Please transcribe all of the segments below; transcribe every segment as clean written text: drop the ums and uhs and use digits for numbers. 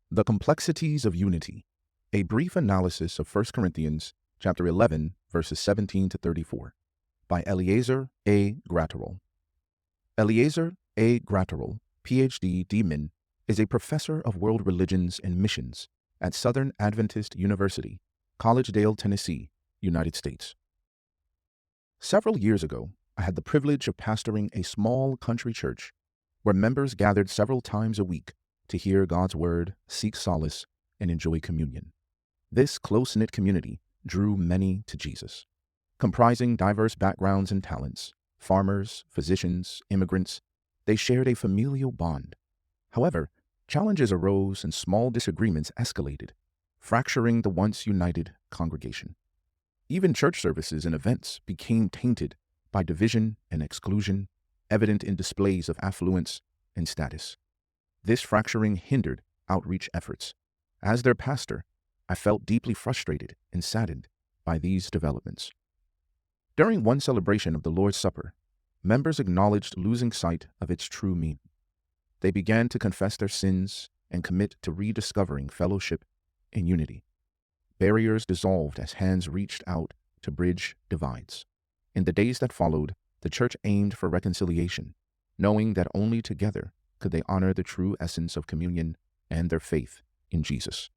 The complexities of unity. A brief analysis of 1 Corinthians chapter 11, verses 17 to 34 by Eliezer A. Graterol. Eliezer A. Graterol, Ph.D. D-Min, is a professor of world religions and missions at Southern Adventist University, Collegedale, Tennessee, United States. Several years ago, I had the privilege of pastoring a small country church where members gathered several times a week to hear God's word, seek solace, and enjoy communion. This close-knit community drew many to Jesus. Comprising diverse backgrounds and talents, farmers, physicians, immigrants, they shared a familial bond. However, challenges arose and small disagreements escalated, fracturing the once united congregation. Even church services and events became tainted by division and exclusion, evident in displays of affluence and status. This fracturing hindered outreach efforts. As their pastor, I felt deeply frustrated and saddened by these developments. During one celebration of the Lord's Supper, members acknowledged losing sight of its true meaning. They began to confess their sins and commit to rediscovering fellowship and unity. Barriers dissolved as hands reached out to bridge divides. In the days that followed, the church aimed for reconciliation, knowing that only together could they honor the true essence of communion and their faith in Jesus.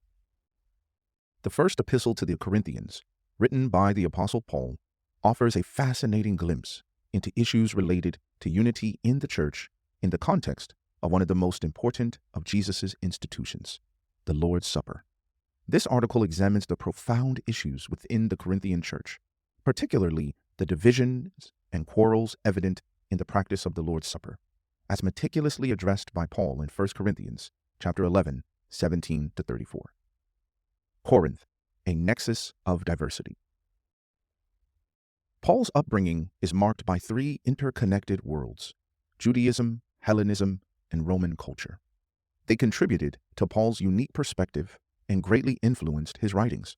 The first epistle to the Corinthians, written by the Apostle Paul, offers a fascinating glimpse into issues related to unity in the church in the context of one of the most important of Jesus' institutions, the Lord's Supper. This article examines the profound issues within the Corinthian church, particularly the divisions and quarrels evident in the practice of the Lord's Supper, as meticulously addressed by Paul in 1 Corinthians chapter 11, 17 to 34. Corinth, a nexus of diversity. Paul's upbringing is marked by three interconnected worlds: Judaism, Hellenism, and Roman culture. They contributed to Paul's unique perspective and greatly influenced his writings,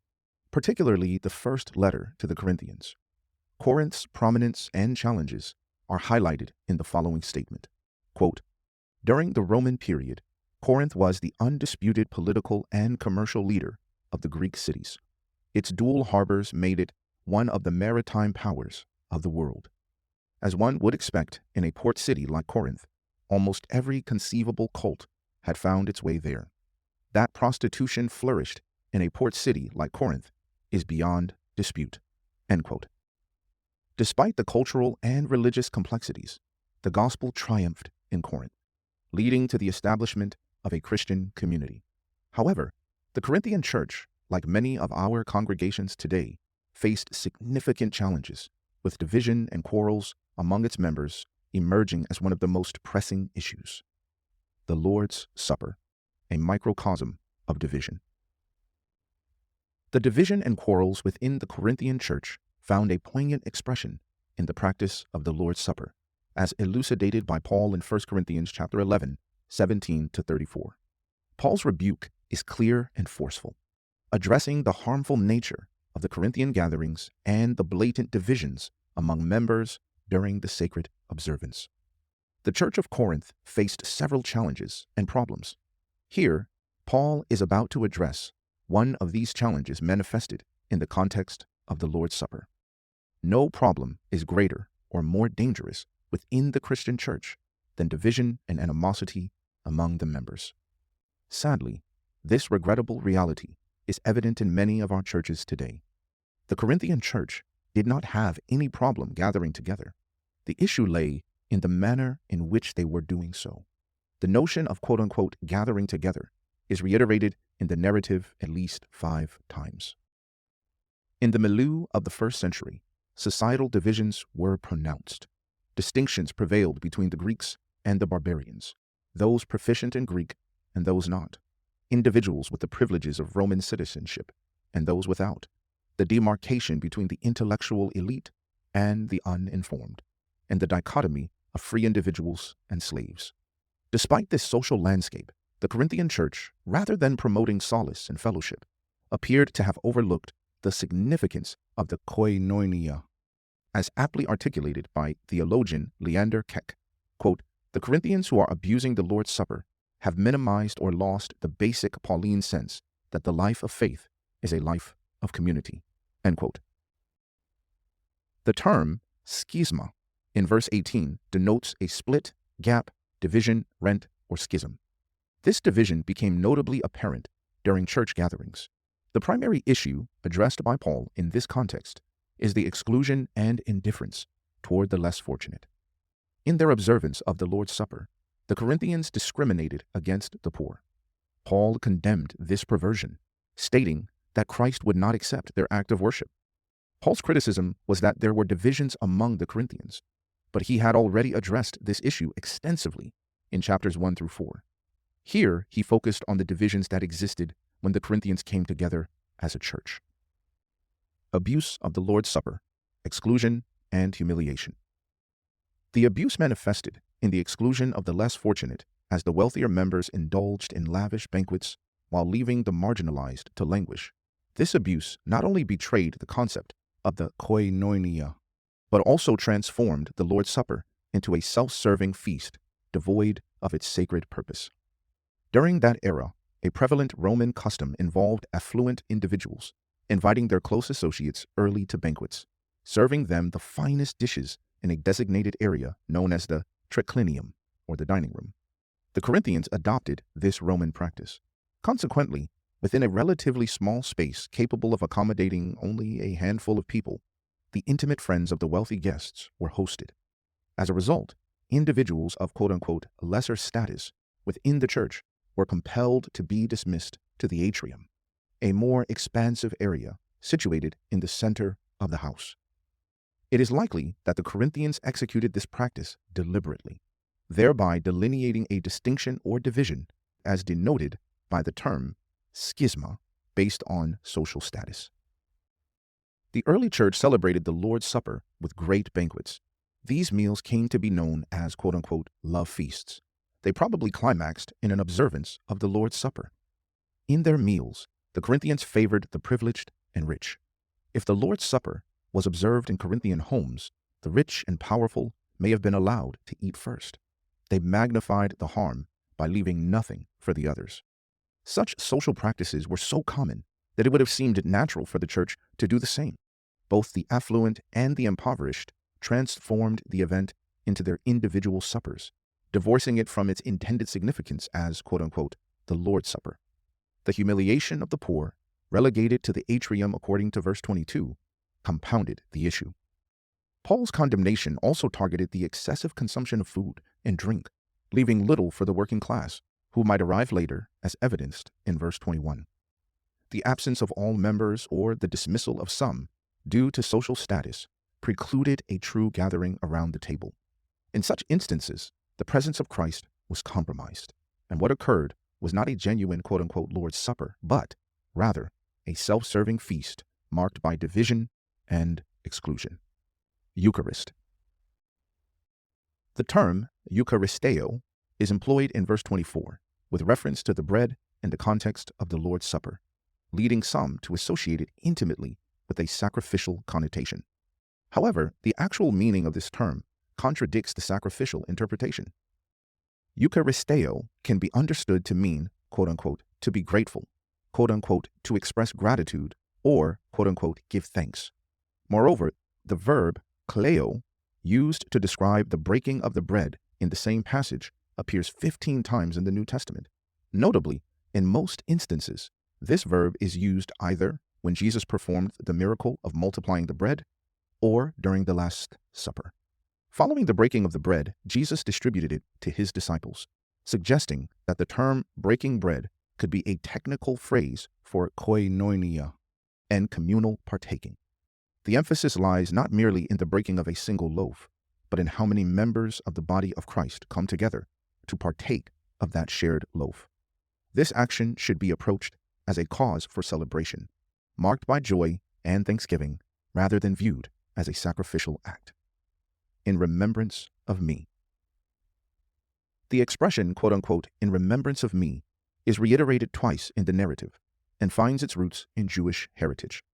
particularly the first letter to the Corinthians. Corinth's prominence and challenges are highlighted in the following statement. Quote, "During the Roman period, Corinth was the undisputed political and commercial leader of the Greek cities. Its dual harbors made it one of the maritime powers of the world. As one would expect in a port city like Corinth, almost every conceivable cult had found its way there. That prostitution flourished in a port city like Corinth is beyond dispute." End quote. Despite the cultural and religious complexities, the gospel triumphed in Corinth, leading to the establishment of a Christian community. However, the Corinthian church, like many of our congregations today, faced significant challenges, with division and quarrels among its members emerging as one of the most pressing issues. The Lord's Supper, a microcosm of division. The division and quarrels within the Corinthian church found a poignant expression in the practice of the Lord's Supper, as elucidated by Paul in 1 Corinthians chapter 11, 17 to 34. Paul's rebuke is clear and forceful, addressing the harmful nature of the Corinthian gatherings and the blatant divisions among members during the sacred observance. The Church of Corinth faced several challenges and problems. Here, Paul is about to address one of these challenges manifested in the context of the Lord's Supper. No problem is greater or more dangerous within the Christian church than division and animosity among the members. Sadly, this regrettable reality is evident in many of our churches today. The Corinthian church did not have any problem gathering together. The issue lay in the manner in which they were doing so. The notion of quote-unquote gathering together is reiterated in the narrative at least 5 times. In the milieu of the first century, societal divisions were pronounced. Distinctions prevailed between the Greeks and the barbarians, those proficient in Greek and those not, individuals with the privileges of Roman citizenship and those without, the demarcation between the intellectual elite and the uninformed, and the dichotomy of free individuals and slaves. Despite this social landscape, the Corinthian church, rather than promoting solace and fellowship, appeared to have overlooked the significance of the koinonia, as aptly articulated by theologian Leander Keck. Quote, "The Corinthians who are abusing the Lord's Supper have minimized or lost the basic Pauline sense that the life of faith is a life of community." End quote. The term schisma in verse 18 denotes a split, gap, division, rent, or schism. This division became notably apparent during church gatherings. The primary issue addressed by Paul in this context is the exclusion and indifference toward the less fortunate. In their observance of the Lord's Supper, the Corinthians discriminated against the poor. Paul condemned this perversion, stating that Christ would not accept their act of worship. Paul's criticism was that there were divisions among the Corinthians, but he had already addressed this issue extensively in chapters 1 through 4. Here, he focused on the divisions that existed when the Corinthians came together as a church. Abuse of the Lord's Supper, exclusion, and humiliation. The abuse manifested in the exclusion of the less fortunate as the wealthier members indulged in lavish banquets while leaving the marginalized to languish. This abuse not only betrayed the concept of the koinonia, but also transformed the Lord's Supper into a self-serving feast devoid of its sacred purpose. During that era, a prevalent Roman custom involved affluent individuals inviting their close associates early to banquets, serving them the finest dishes in a designated area known as the triclinium, or the dining room. The Corinthians adopted this Roman practice. Consequently, within a relatively small space capable of accommodating only a handful of people, the intimate friends of the wealthy guests were hosted. As a result, individuals of quote-unquote lesser status within the church were compelled to be dismissed to the atrium, a more expansive area situated in the center of the house. It is likely that the Corinthians executed this practice deliberately, thereby delineating a distinction or division as denoted by the term schisma based on social status. The early church celebrated the Lord's Supper with great banquets. These meals came to be known as quote-unquote love feasts. They probably climaxed in an observance of the Lord's Supper. In their meals, the Corinthians favored the privileged and rich. If the Lord's Supper was observed in Corinthian homes, the rich and powerful may have been allowed to eat first. They magnified the harm by leaving nothing for the others. Such social practices were so common that it would have seemed natural for the church to do the same. Both the affluent and the impoverished transformed the event into their individual suppers, divorcing it from its intended significance as, quote-unquote, the Lord's Supper. The humiliation of the poor, relegated to the atrium according to verse 22, compounded the issue. Paul's condemnation also targeted the excessive consumption of food and drink, leaving little for the working class, who might arrive later, as evidenced in verse 21. The absence of all members or the dismissal of some, due to social status, precluded a true gathering around the table. In such instances, the presence of Christ was compromised, and what occurred was not a genuine quote-unquote Lord's Supper, but, rather, a self-serving feast marked by division and exclusion. Eucharist. The term Eucharisteo is employed in verse 24 with reference to the bread and the context of the Lord's Supper, leading some to associate it intimately with a sacrificial connotation. However, the actual meaning of this term contradicts the sacrificial interpretation. Eucharisteo can be understood to mean, quote-unquote, to be grateful, quote-unquote, to express gratitude, or, quote-unquote, give thanks. Moreover, the verb kleo, used to describe the breaking of the bread in the same passage, appears 15 times in the New Testament. Notably, in most instances, this verb is used either when Jesus performed the miracle of multiplying the bread or during the Last Supper. Following the breaking of the bread, Jesus distributed it to his disciples, suggesting that the term breaking bread could be a technical phrase for koinonia and communal partaking. The emphasis lies not merely in the breaking of a single loaf, but in how many members of the body of Christ come together to partake of that shared loaf. This action should be approached as a cause for celebration, marked by joy and thanksgiving, rather than viewed as a sacrificial act. In remembrance of me. The expression, quote-unquote, in remembrance of me, is reiterated twice in the narrative and finds its roots in Jewish heritage.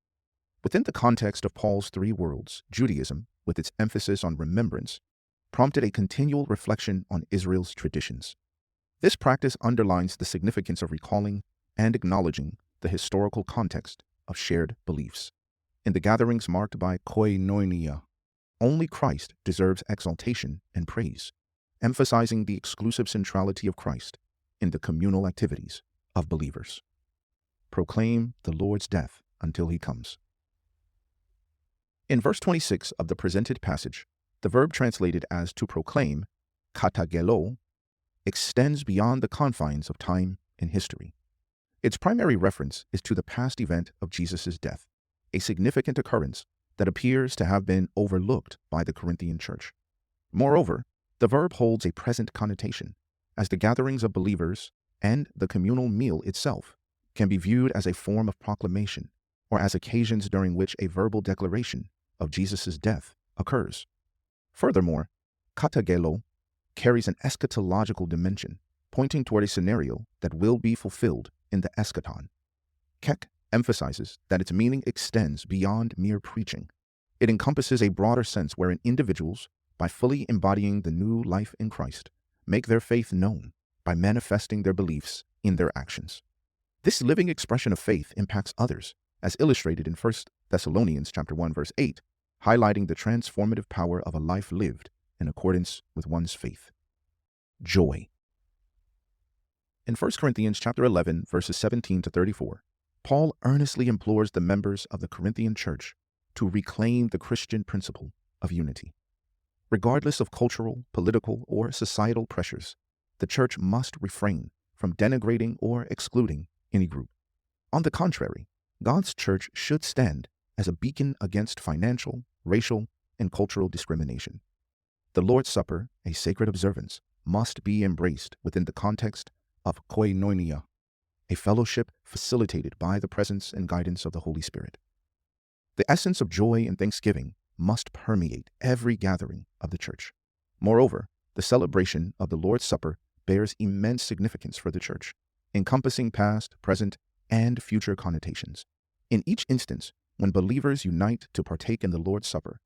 Within the context of Paul's three worlds, Judaism, with its emphasis on remembrance, prompted a continual reflection on Israel's traditions. This practice underlines the significance of recalling and acknowledging the historical context of shared beliefs. In the gatherings marked by koinonia, only Christ deserves exaltation and praise, emphasizing the exclusive centrality of Christ in the communal activities of believers. Proclaim the Lord's death until he comes. In verse 26 of the presented passage, the verb translated as to proclaim, katagelo, extends beyond the confines of time and history. Its primary reference is to the past event of Jesus' death, a significant occurrence that appears to have been overlooked by the Corinthian church. Moreover, the verb holds a present connotation, as the gatherings of believers and the communal meal itself can be viewed as a form of proclamation or as occasions during which a verbal declaration of Jesus' death occurs. Furthermore, katagelo carries an eschatological dimension, pointing toward a scenario that will be fulfilled in the eschaton. Kek emphasizes that its meaning extends beyond mere preaching. It encompasses a broader sense wherein individuals, by fully embodying the new life in Christ, make their faith known by manifesting their beliefs in their actions. This living expression of faith impacts others, as illustrated in 1 Thessalonians chapter 1, verse 8, highlighting the transformative power of a life lived in accordance with one's faith. Joy. In 1 Corinthians chapter 11, verses 17 to 34, Paul earnestly implores the members of the Corinthian church to reclaim the Christian principle of unity. Regardless of cultural, political, or societal pressures, the church must refrain from denigrating or excluding any group. On the contrary, God's church should stand as a beacon against financial, racial, and cultural discrimination. The Lord's Supper, a sacred observance, must be embraced within the context of koinonia, a fellowship facilitated by the presence and guidance of the Holy Spirit. The essence of joy and thanksgiving must permeate every gathering of the church. Moreover, the celebration of the Lord's Supper bears immense significance for the church, encompassing past, present, and future connotations. In each instance, when believers unite to partake in the Lord's Supper,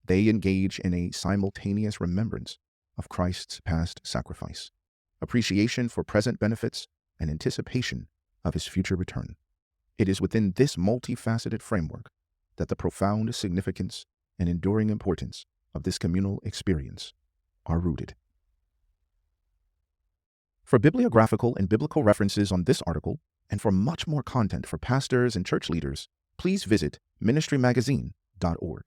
they engage in a simultaneous remembrance of Christ's past sacrifice, appreciation for present benefits, and anticipation of his future return. It is within this multifaceted framework that the profound significance and enduring importance of this communal experience are rooted. For bibliographical and biblical references on this article, and for much more content for pastors and church leaders, please visit ministrymagazine.org.